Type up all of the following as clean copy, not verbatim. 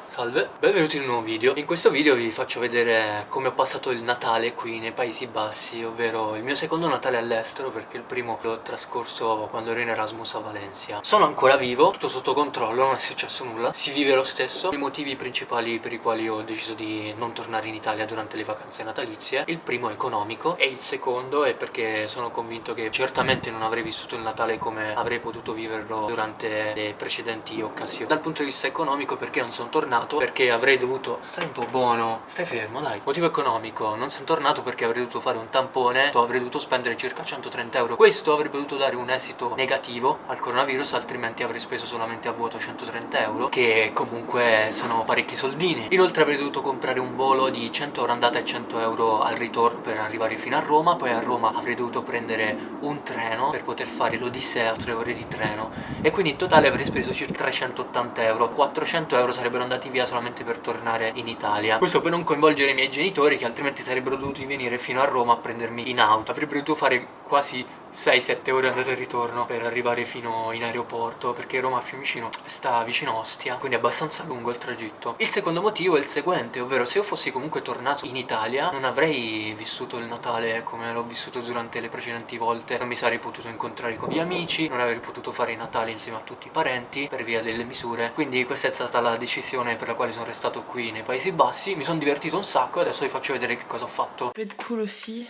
Salve, benvenuti in un nuovo video. In questo video vi faccio vedere come ho passato il Natale qui nei Paesi Bassi, ovvero il mio secondo Natale all'estero, perché il primo l'ho trascorso quando ero in Erasmus a Valencia. Sono ancora vivo, tutto sotto controllo, non è successo nulla, si vive lo stesso. I motivi principali per i quali ho deciso di non tornare in Italia durante le vacanze natalizie: il primo è economico e il secondo è perché sono convinto che certamente non avrei vissuto il Natale come avrei potuto viverlo durante le precedenti occasioni. Dal punto di vista economico, perché non sono tornato? Perché avrei dovuto... Stai un po' buono, stai fermo, dai. Motivo economico: non sono tornato perché avrei dovuto fare un tampone, avrei dovuto spendere circa 130 euro. Questo avrebbe dovuto dare un esito negativo al coronavirus, altrimenti avrei speso solamente a vuoto 130 euro, che comunque sono parecchi soldini. Inoltre avrei dovuto comprare un volo di 100 euro andata e 100 euro al ritorno per arrivare fino a Roma. Poi a Roma avrei dovuto prendere un treno per poter fare l'Odissea, 3 ore di treno, e quindi in totale avrei speso circa 380 euro. 400 euro sarebbero andati via solamente per tornare in Italia. Questo per non coinvolgere i miei genitori, che altrimenti sarebbero dovuti venire fino a Roma a prendermi in auto. Avrebbero dovuto fare quasi 6-7 ore andata e ritorno per arrivare fino in aeroporto, perché Roma a Fiumicino sta vicino a Ostia, quindi è abbastanza lungo il tragitto. Il secondo motivo è il seguente, ovvero se io fossi comunque tornato in Italia non avrei vissuto il Natale come l'ho vissuto durante le precedenti volte. Non mi sarei potuto incontrare con gli amici, non avrei potuto fare i Natali insieme a tutti i parenti per via delle misure. Quindi questa è stata la decisione per la quale sono restato qui nei Paesi Bassi. Mi sono divertito un sacco e adesso vi faccio vedere che cosa ho fatto. Ça peut être cool aussi.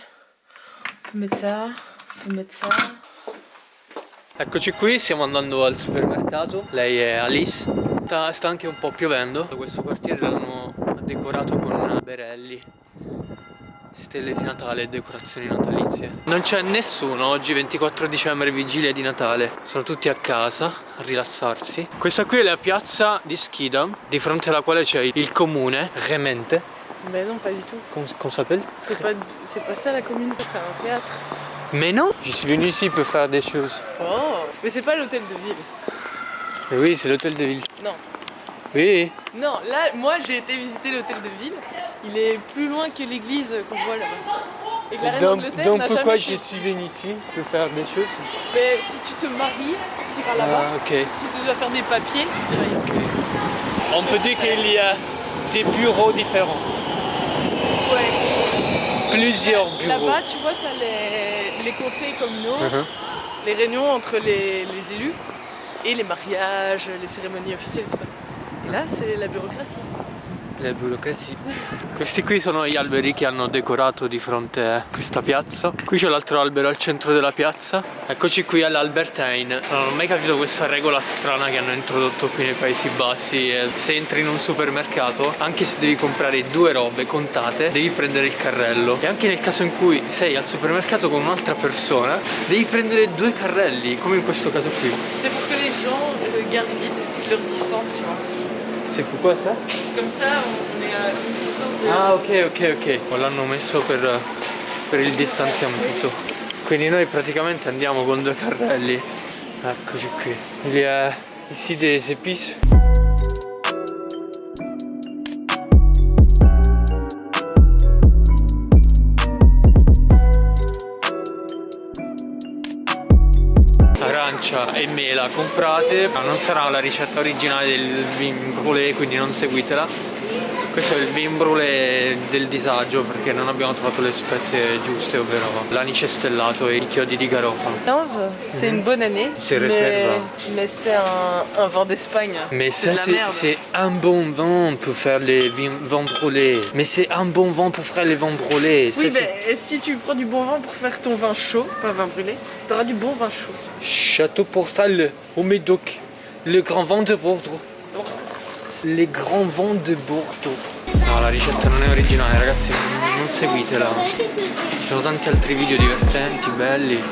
Mettre ça, mettre ça. Eccoci qui, stiamo andando al supermercato. Lei è Alice. Sta anche un po' piovendo. Questo quartiere l'hanno decorato con berelli, stelle di Natale e decorazioni natalizie. Non c'è nessuno oggi, 24 dicembre, vigilia di Natale. Sono tutti a casa a rilassarsi. Questa qui è la piazza di Schiedam, di fronte alla quale c'è il comune Remente. Mais non, pas du tout. Comment ça s'appelle? C'est pas ça la commune, c'est un théâtre. Mais non, je suis venu ici pour faire des choses. Oh, mais c'est pas l'hôtel de ville. Mais oui, c'est l'hôtel de ville. Non. Oui. Non, là, moi j'ai été visiter l'hôtel de ville. Il est plus loin que l'église qu'on voit là-bas. Et que la reine d'Angleterre Donc n'a pourquoi jamais je suis venu ici pour faire des choses? Mais si tu te maries, tu iras là-bas. Ah, ok. Si tu dois faire des papiers, tu iras ici. On peut dire qu'il y a des bureaux différents. Ouais. Plusieurs bureaux. Là-bas, tu vois, tu as les conseils communaux, les réunions entre les élus et les mariages, les cérémonies officielles, tout ça. Et là, c'est la bureaucratie. La burocrazia. Questi qui sono gli alberi che hanno decorato di fronte a questa piazza. Qui c'è l'altro albero al centro della piazza. Eccoci qui all'Albertijn. Non ho mai capito questa regola strana che hanno introdotto qui nei Paesi Bassi. Se entri in un supermercato, anche se devi comprare due robe contate, devi prendere il carrello. E anche nel caso in cui sei al supermercato con un'altra persona, devi prendere due carrelli, come in questo caso qui. C'est pour que les gens gardent vite leur distance, tu vois. C'est fou quoi ça? Comme ça, on est à une distance de... Ah, ok. L'hanno messo per il distanziamento. Quindi noi praticamente andiamo con due carrelli. Eccoci qui. Il y a ici des épices. Arancia e mela comprate. Non sarà la ricetta originale del vin brûlé, quindi non seguitela. Questo è il vin brûlé del disagio, perché non abbiamo trovato le spezie giuste, ovvero l'anice stellato e i chiodi di garofano. 15, c'est une bonne année. C'est réserve. Mais c'est un vin d'Espagne. Mais ça, de la merde. c'est un bon vin pour faire les vins brûlés. Mais c'est un bon vin pour faire les vins brûlés. Oui, ça, mais si tu prends du bon vin pour faire ton vin chaud, pas vin brûlé, t'auras du bon vin chaud. Château Portal au Médoc. Le grand vin de Bordeaux. Le grand vin de Bordeaux. No, la ricetta non è originale, ragazzi, non seguitela. Ci sono tanti altri video divertenti, belli.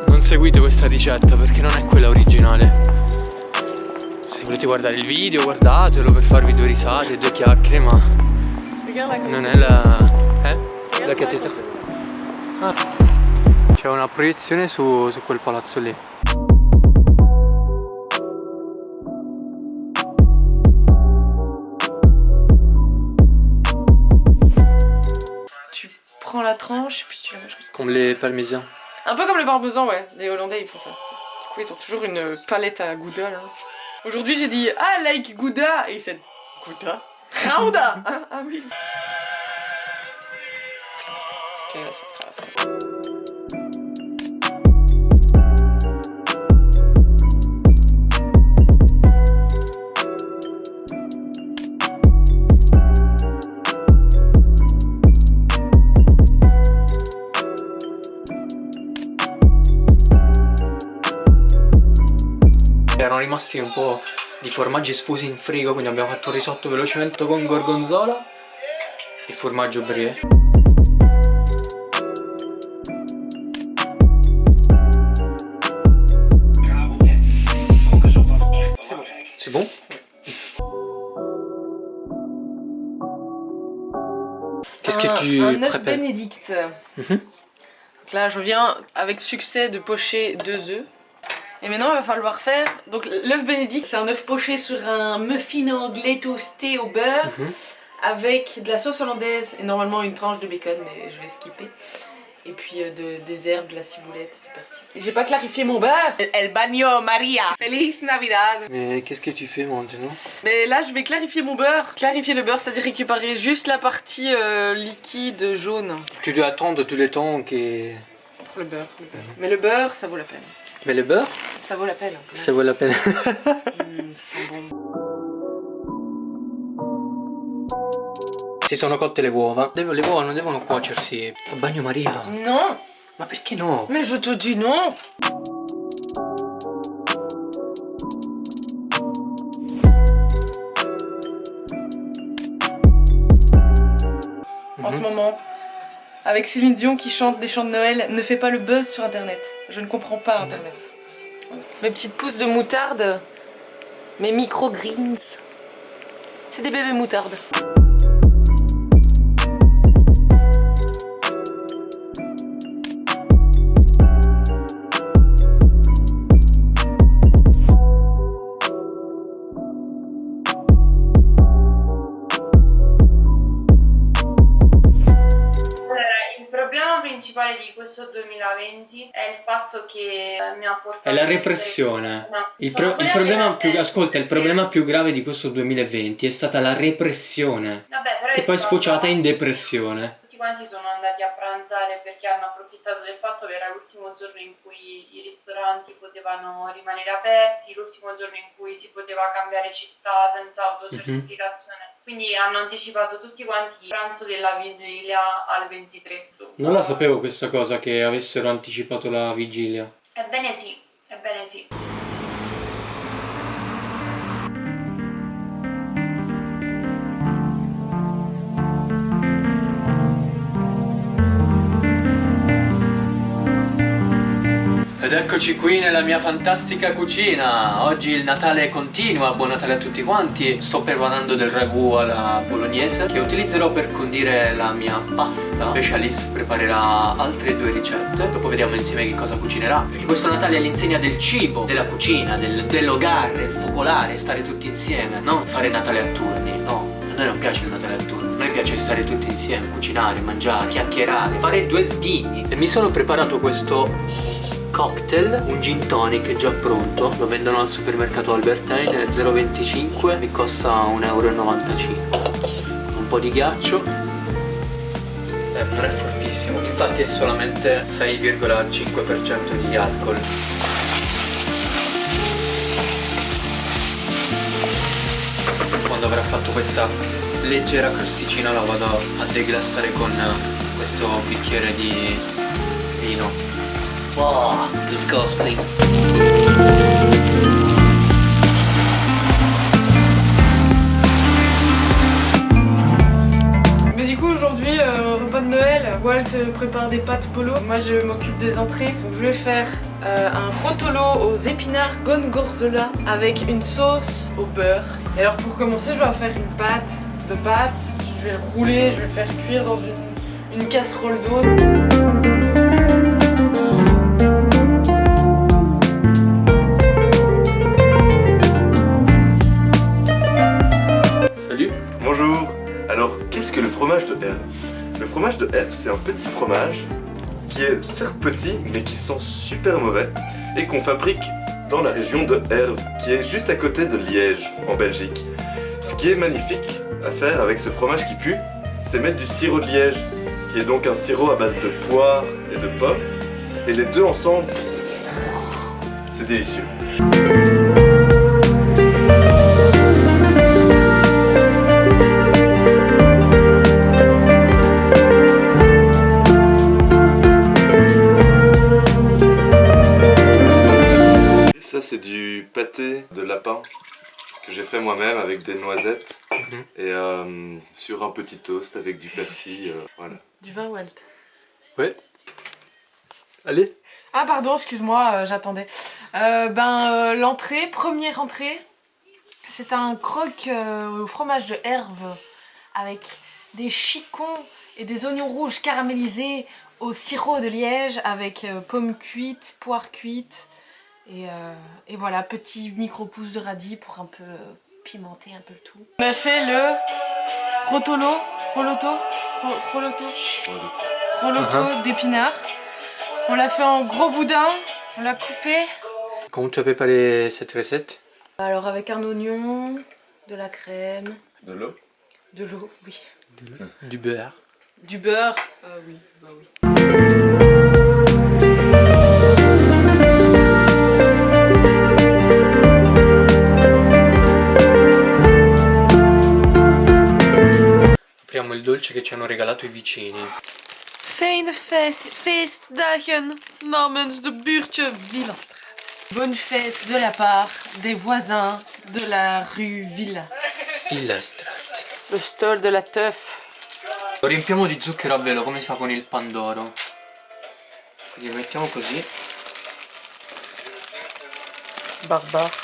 Non seguite questa ricetta perché non è quella originale. Se volete guardare il video, guardatelo per farvi due risate, due chiacchiere, ma non è la... La catena. Ah. C'è una proiezione su quel palazzo lì. Tu prends la tranche et puis tu la manges comme ça. Comme les parmesans. Un peu comme les parmesans, ouais. Les Hollandais, ils font ça. Du coup, ils ont toujours une palette à Gouda, là. Aujourd'hui, j'ai dit « I like Gouda » et ils said « Gouda » Gouda. Ah oui. Ok, là, ça fera la fin. Erano rimasti un po' di formaggi sfusi in frigo, quindi abbiamo fatto un risotto velocemente con gorgonzola e formaggio brie. C'est bon? Qu'est-ce que tu Un œuf prépares? bénédicte. Donc là, je viens avec succès de pocher 2 œufs. Et maintenant, il va falloir faire... Donc l'œuf bénédicte, c'est un œuf poché sur un muffin anglais toasté au beurre avec de la sauce hollandaise et normalement une tranche de bacon, mais je vais skipper. Et puis des herbes, de la ciboulette, du persil. J'ai pas clarifié mon beurre. El baño Maria. Feliz Navidad. Mais qu'est-ce que tu fais maintenant? Mais là, je vais clarifier mon beurre. Clarifier le beurre, c'est-à-dire récupérer juste la partie liquide jaune. Tu dois attendre tout le temps que... Pour le beurre. Mais le beurre, ça vaut la peine. Mais le beurre? Ça vaut la peine. Ça vaut la peine. Ça sent bon. Si sono cotte le uova. Le uova non devono cuocersi a bagnomaria. Non. Ma perché no? Mais je te dis non. En ce moment, avec Céline Dion qui chante des chants de Noël, ne fais pas le buzz sur internet. Je ne comprends pas internet. Mes petites pousses de moutarde, mes micro-greens. C'est des bébés moutarde. Di questo 2020 è il fatto che mi ha portato... È la repressione. Il problema più... Ascolta, il problema più grave di questo 2020 è stata la repressione. Vabbè, però che poi è sfociata in depressione. Tutti quanti sono andati a pranzare perché hanno approfittato del fatto che era l'ultimo giorno in cui i ristoranti potevano rimanere aperti, l'ultimo giorno in cui si poteva cambiare città senza autocertificazione. Quindi hanno anticipato tutti quanti il pranzo della vigilia al 23. Non la sapevo questa cosa, che avessero anticipato la vigilia. Ebbene sì, ebbene sì. Ed eccoci qui nella mia fantastica cucina. Oggi il Natale continua, buon Natale a tutti quanti. Sto preparando del ragù alla bolognese che utilizzerò per condire la mia pasta. Invece Alice preparerà altre 2 ricette. Dopo vediamo insieme che cosa cucinerà, perché questo Natale è all'insegna del cibo, della cucina, dell'hogar, il focolare, stare tutti insieme. Non fare Natale a turni, no. A noi non piace il Natale a turni. A noi piace stare tutti insieme, cucinare, mangiare, chiacchierare, fare 2 sghigni. E mi sono preparato questo cocktail, un gin tonic già pronto, lo vendono al supermercato Albert Heijn, è 0,25 e costa 1,95 €. Un po' di ghiaccio, non è fortissimo, infatti è solamente 6,5% di alcol. Quando avrà fatto questa leggera crosticina la vado a deglassare con questo bicchiere di vino. Oh, disgusting. Mais du coup aujourd'hui, repas de Noël, Walt prépare des pâtes polo. Moi je m'occupe des entrées. Donc je vais faire un rotolo aux épinards gorgonzola avec une sauce au beurre. Et alors pour commencer, je dois faire une pâte de pâte. Je vais le rouler, je vais le faire cuire dans une casserole d'eau. Salut. Bonjour. Alors, qu'est-ce que le fromage de Herve? Le fromage de Herve, c'est un petit fromage qui est certes petit, mais qui sent super mauvais et qu'on fabrique dans la région de Herve, qui est juste à côté de Liège, en Belgique. Ce qui est magnifique à faire avec ce fromage qui pue, c'est mettre du sirop de Liège, qui est donc un sirop à base de poire et de pommes, et les deux ensemble, c'est délicieux. Ça c'est du pâté de lapin que j'ai fait moi-même avec des noisettes et sur un petit toast avec du persil, voilà. Du vin Walt. Ouais. Allez. Ah pardon, excuse-moi, j'attendais. L'entrée, première entrée, c'est un croque au fromage de Herve avec des chicons et des oignons rouges caramélisés au sirop de Liège avec pommes cuites, poires cuites et voilà, petit micro-pouce de radis pour un peu pimenter un peu le tout. On a fait le roloto d'épinards. On l'a fait en gros boudin, on l'a coupé. Comment tu as préparé cette recette? Alors avec un oignon, de la crème, De l'eau? de l'eau, oui. Du beurre. Du beurre, oui, bah oui. Apriamo il dolce che ci hanno regalato i vicini. Fijne feestdagen namens de buurtje Villastraat. Bonne fête de la part des voisins de la rue Villa. Villastraat. Le stall de la teuf. Lo riempiamo di zucchero a velo come si fa con il pandoro. Quindi lo mettiamo così. Barbare.